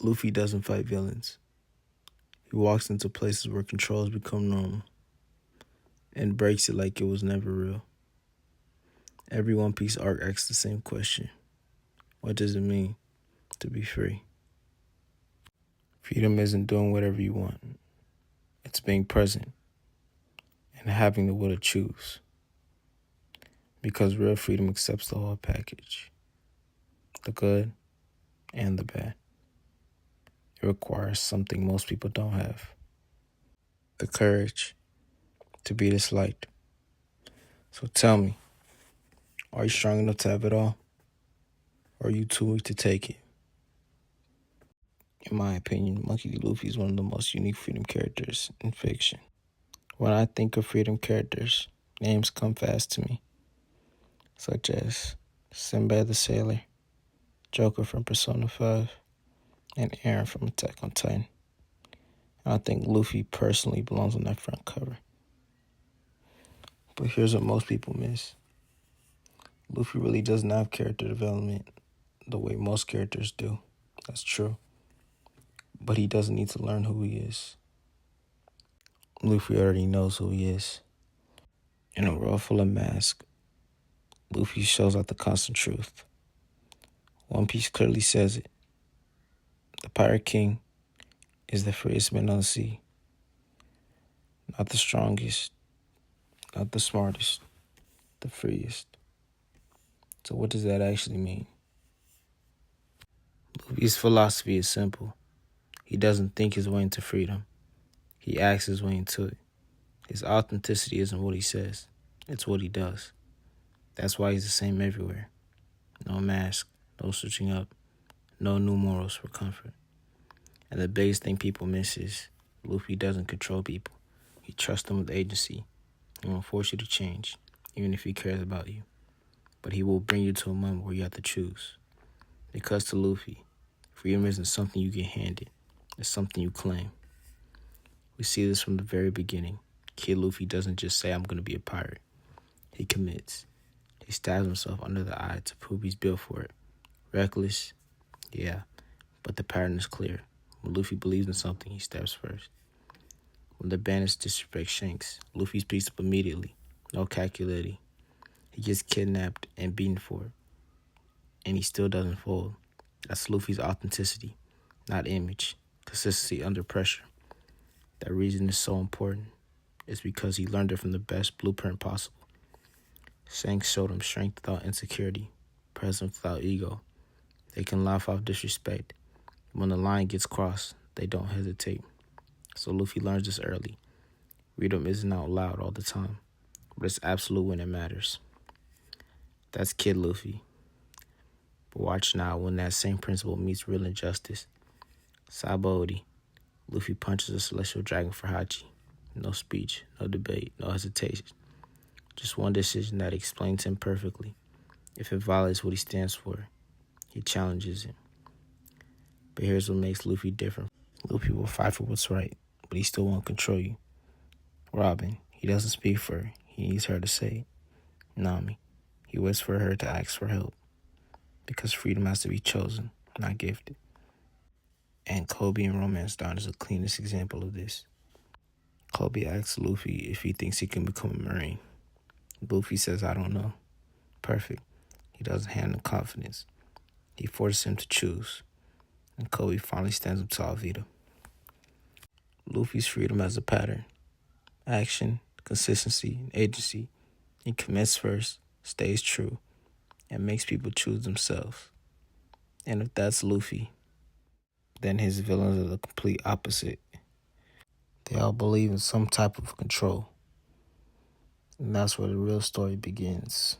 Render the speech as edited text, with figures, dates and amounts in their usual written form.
Luffy doesn't fight villains. He walks into places where controls become normal and breaks it like it was never real. Every One Piece arc asks the same question. What does it mean to be free? Freedom isn't doing whatever you want. It's being present and having the will to choose. Because real freedom accepts the whole package. The good and the bad. It requires something most people don't have. The courage to be disliked. So tell me, are you strong enough to have it all? Or are you too weak to take it? In my opinion, Monkey D. Luffy is one of the most unique freedom characters in fiction. When I think of freedom characters, names come fast to me, such as Sinbad the Sailor, Joker from Persona 5, and Aaron from Attack on Titan. And I think Luffy personally belongs on that front cover. But here's what most people miss. Luffy really doesn't have character development the way most characters do. That's true. But he doesn't need to learn who he is. Luffy already knows who he is. In a world full of masks, Luffy shows out the constant truth. One Piece clearly says it. The Pirate King is the freest man on the sea. Not the strongest, not the smartest, the freest. So what does that actually mean? Luffy's philosophy is simple. He doesn't think his way into freedom. He acts his way into it. His authenticity isn't what he says. It's what he does. That's why he's the same everywhere. No mask, no switching up, no new morals for comfort. And the biggest thing people miss is Luffy doesn't control people. He trusts them with agency. He won't force you to change, even if he cares about you. But he will bring you to a moment where you have to choose. Because to Luffy, freedom isn't something you get handed. It's something you claim. We see this from the very beginning. Kid Luffy doesn't just say, I'm going to be a pirate. He commits. He stabs himself under the eye to prove he's built for it. Reckless? Yeah. But the pattern is clear. When Luffy believes in something, he steps first. When the bandits disrespect Shanks, Luffy speaks up immediately. No calculating. He gets kidnapped and beaten for it. And he still doesn't fold. That's Luffy's authenticity, not image. Consistency under pressure. That reason is so important. It's because he learned it from the best blueprint possible. Shanks showed him strength without insecurity, presence without ego. They can laugh off disrespect. When the line gets crossed, they don't hesitate. So Luffy learns this early. Freedom isn't out loud all the time, but it's absolute when it matters. That's Kid Luffy. But watch now when that same principle meets real injustice. Sabaody. Luffy punches a celestial dragon for Hachi. No speech, no debate, no hesitation. Just one decision that explains him perfectly. If it violates what he stands for, he challenges it. But here's what makes Luffy different. Luffy will fight for what's right, but he still won't control you. Robin, he doesn't speak for her. He needs her to say it. Nami, he waits for her to ask for help. Because freedom has to be chosen, not gifted. And Kobe in Romance Dawn is the cleanest example of this. Kobe asks Luffy if he thinks he can become a Marine. Luffy says, I don't know. Perfect. He doesn't hand him confidence. He forces him to choose. And Kobe finally stands up to Alvida. Luffy's freedom has a pattern. Action, consistency, and agency. He commits first, stays true, and makes people choose themselves. And if that's Luffy, then his villains are the complete opposite. They all believe in some type of control. And that's where the real story begins.